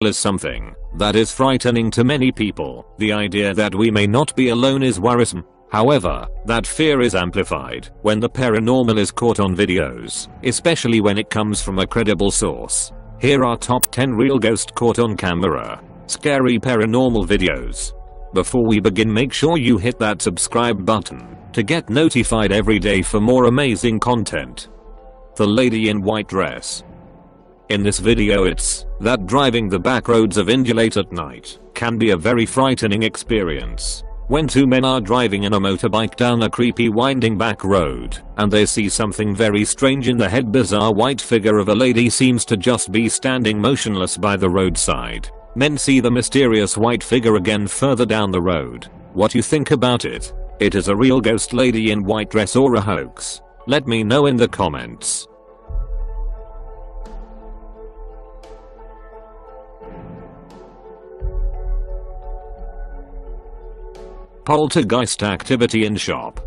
is something that is frightening to many people. The idea that we may not be alone is worrisome. However, that fear is amplified when the paranormal is caught on videos, especially when it comes from a credible source. Here are top 10 real ghost caught on camera scary paranormal videos. Before we begin, make sure you hit that subscribe button to get notified every day for more amazing content. The lady in white dress. In this video, it's that driving the back roads of India late at night can be a very frightening experience. When two men are driving in a motorbike down a creepy winding back road, and they see something very strange in the head. Bizarre white figure of a lady seems to just be standing motionless by the roadside. Men see the mysterious white figure again further down the road. What you think about it? It is a real ghost lady in white dress or a hoax? Let me know in the comments. Poltergeist activity in shop.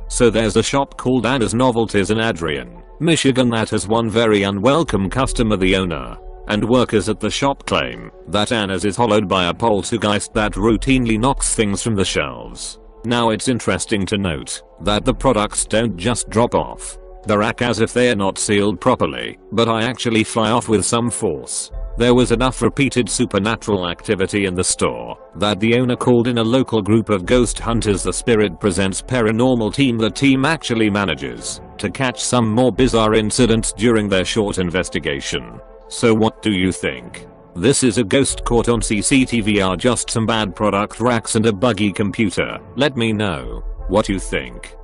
So there's a shop called Anna's Novelties in Adrian, Michigan that has one very unwelcome customer. The owner and workers at the shop claim that Anna's is hollowed by a poltergeist that routinely knocks things from the shelves. Now it's interesting to note that the products don't just drop off the rack as if they are not sealed properly, but I actually fly off with some force. There was enough repeated supernatural activity in the store that the owner called in a local group of ghost hunters. The Spirit Presents paranormal team. The team actually manages to catch some more bizarre incidents during their short investigation. So what do you think? This is a ghost caught on CCTV or just some bad product racks and a buggy computer? Let me know what you think.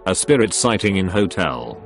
A spirit sighting in hotel.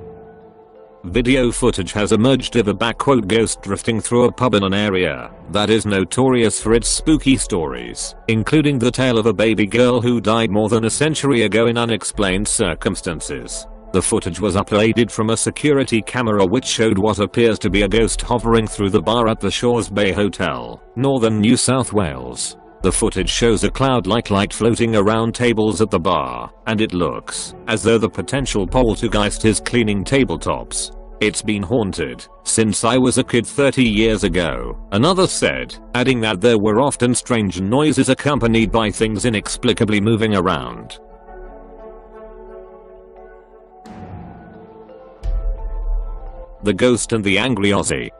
Video footage has emerged of a ghost drifting through a pub in an area that is notorious for its spooky stories, including the tale of a baby girl who died more than a century ago in unexplained circumstances. The footage was uploaded from a security camera which showed what appears to be a ghost hovering through the bar at the Shores Bay Hotel, northern New South Wales. The footage shows a cloud-like light floating around tables at the bar, and it looks as though the potential poltergeist is cleaning tabletops. It's been haunted since I was a kid 30 years ago, another said, adding that there were often strange noises accompanied by things inexplicably moving around. The Ghost and the Angry Aussie.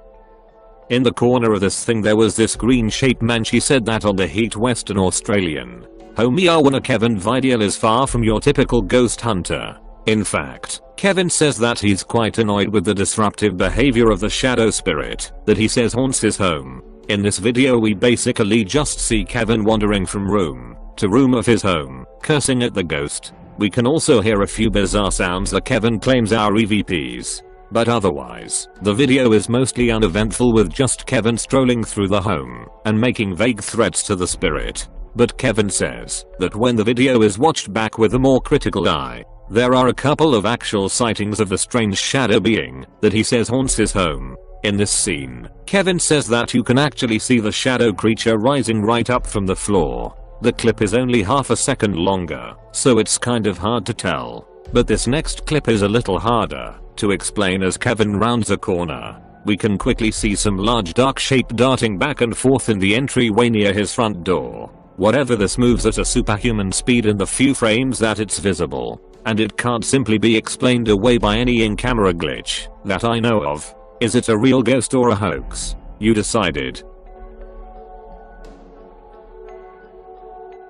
In the corner of this thing there was this green-shaped man. She said that on the heat Western Australian home Yarwuna. Kevin Vidal is far from your typical ghost hunter. In fact, Kevin says that he's quite annoyed with the disruptive behavior of the shadow spirit that he says haunts his home. In this video we basically just see Kevin wandering from room to room of his home, cursing at the ghost. We can also hear a few bizarre sounds that Kevin claims are EVPs. But otherwise, the video is mostly uneventful with just Kevin strolling through the home and making vague threats to the spirit. But Kevin says that when the video is watched back with a more critical eye, there are a couple of actual sightings of the strange shadow being that he says haunts his home. In this scene, Kevin says that you can actually see the shadow creature rising right up from the floor. The clip is only half a second longer, so it's kind of hard to tell. But this next clip is a little harder to explain. As Kevin rounds a corner, we can quickly see some large dark shape darting back and forth in the entryway near his front door. Whatever this moves at a superhuman speed in the few frames that it's visible, and it can't simply be explained away by any in-camera glitch that I know of. Is it a real ghost or a hoax? You decided.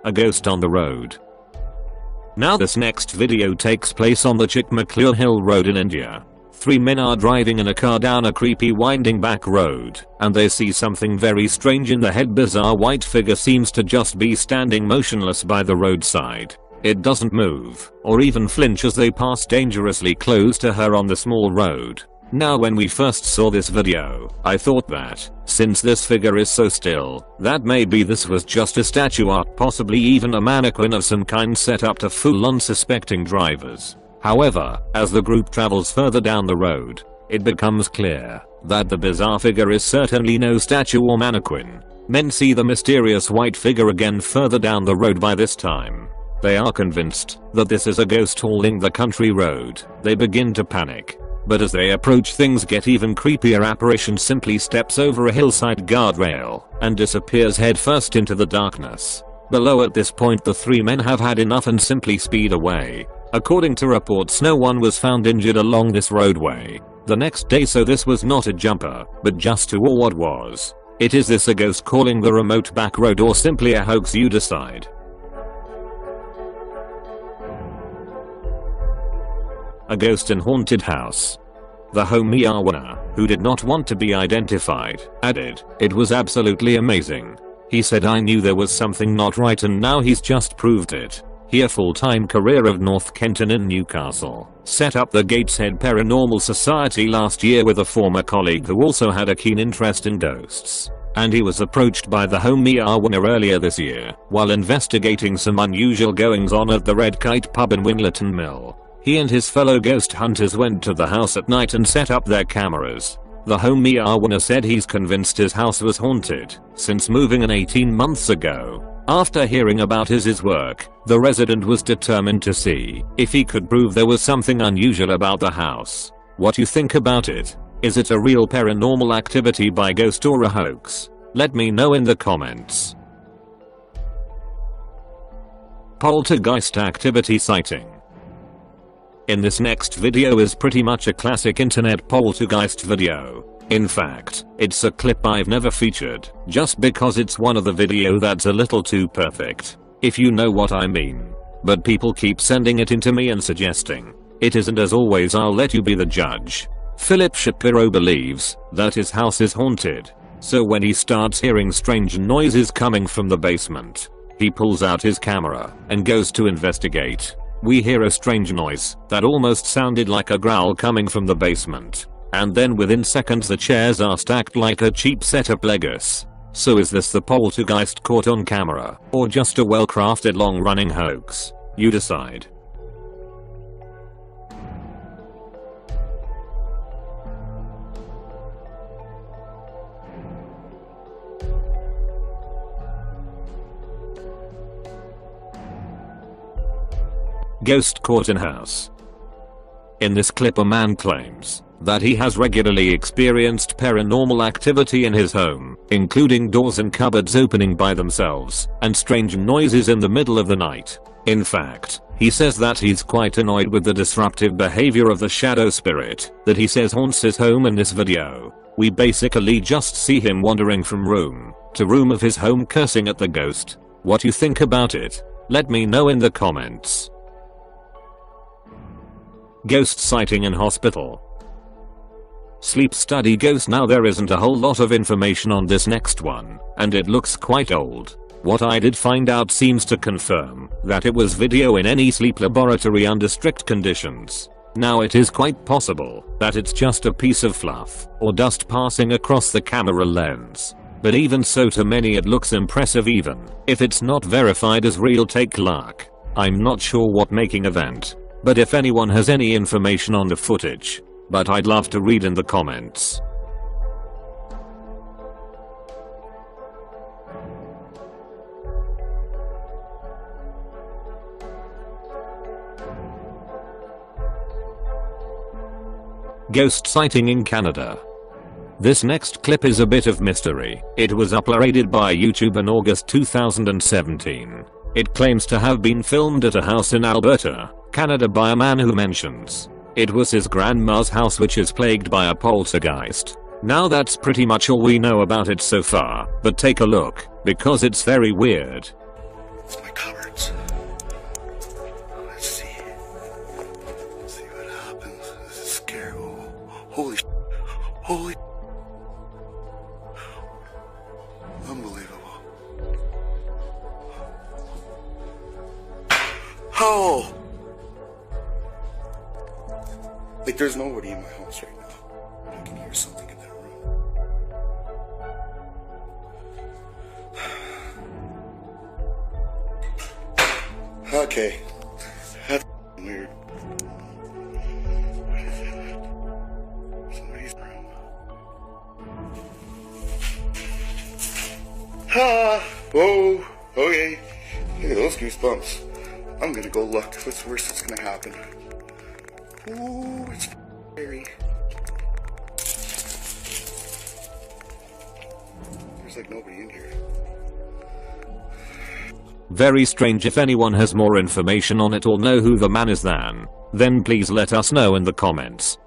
A ghost on the road. Now this next video takes place on the Chikmagalur Hill Road in India. Three men are driving in a car down a creepy winding back road, and they see something very strange in the head. Bizarre white figure seems to just be standing motionless by the roadside. It doesn't move or even flinch as they pass dangerously close to her on the small road. Now when we first saw this video, I thought that, since this figure is so still, that maybe this was just a statue art, possibly even a mannequin of some kind set up to fool unsuspecting drivers. However, as the group travels further down the road, it becomes clear that the bizarre figure is certainly no statue or mannequin. Men see the mysterious white figure again further down the road by this time. They are convinced that this is a ghost hauling the country road. They begin to panic. But as they approach, things get even creepier. Apparition simply steps over a hillside guardrail and disappears headfirst into the darkness. Below at this point the three men have had enough and simply speed away. According to reports, no one was found injured along this roadway the next day, so this was not a jumper, but just who or what was. Is this a ghost calling the remote back road or simply a hoax? You decide. A ghost in haunted house. The homie owner, who did not want to be identified, added, "It was absolutely amazing. He said I knew there was something not right and now he's just proved it. He, a full-time career of North Kenton in Newcastle, set up the Gateshead Paranormal Society last year with a former colleague who also had a keen interest in ghosts. And he was approached by the homie owner earlier this year while investigating some unusual goings on at the Red Kite pub in Wingleton Mill. He and his fellow ghost hunters went to the house at night and set up their cameras. The homie owner said he's convinced his house was haunted since moving in 18 months ago. After hearing about his work, the resident was determined to see if he could prove there was something unusual about the house. What you think about it? Is it a real paranormal activity by ghost or a hoax? Let me know in the comments. Poltergeist activity sighting. In this next video is pretty much a classic internet poltergeist video. In fact, it's a clip I've never featured, just because it's one of the video that's a little too perfect, if you know what I mean. But people keep sending it in to me and suggesting it is, and as always I'll let you be the judge. Philip Shapiro believes that his house is haunted, so when he starts hearing strange noises coming from the basement, he pulls out his camera and goes to investigate. We hear a strange noise that almost sounded like a growl coming from the basement. And then within seconds the chairs are stacked like a cheap set of Legos. So is this the poltergeist caught on camera, or just a well-crafted long-running hoax? You decide. Ghost caught in house. In this clip, a man claims that he has regularly experienced paranormal activity in his home, including doors and cupboards opening by themselves, and strange noises in the middle of the night. In fact, he says that he's quite annoyed with the disruptive behavior of the shadow spirit that he says haunts his home. In this video, we basically just see him wandering from room to room of his home cursing at the ghost. What you think about it? Let me know in the comments. Ghost sighting in hospital. Sleep study ghost. Now there isn't a whole lot of information on this next one, and it looks quite old. What I did find out seems to confirm that it was video in any sleep laboratory under strict conditions. Now it is quite possible that it's just a piece of fluff or dust passing across the camera lens. But even so, to many it looks impressive even if it's not verified as real. Take luck. I'm not sure what making event, but if anyone has any information on the footage, but I'd love to read in the comments. Ghost sighting in Canada. This next clip is a bit of mystery. It was uploaded by YouTube in August 2017. It claims to have been filmed at a house in Alberta, Canada by a man who mentions it was his grandma's house which is plagued by a poltergeist. Now that's pretty much all we know about it so far, but take a look, because it's very weird. It's my cupboards. Let's see. Let's see what happens. This is scary. Oh, holy holy unbelievable. How? Like, there's nobody in my house right now. I can hear something in that room. Okay. That's weird. What is it? Somebody's room. Whoa, okay. Look at those goosebumps. I'm gonna go look. What's the worst that's gonna happen? Ooh, it's scary. There's like nobody in here. Very strange. If anyone has more information on it or know who the man is then please let us know in the comments.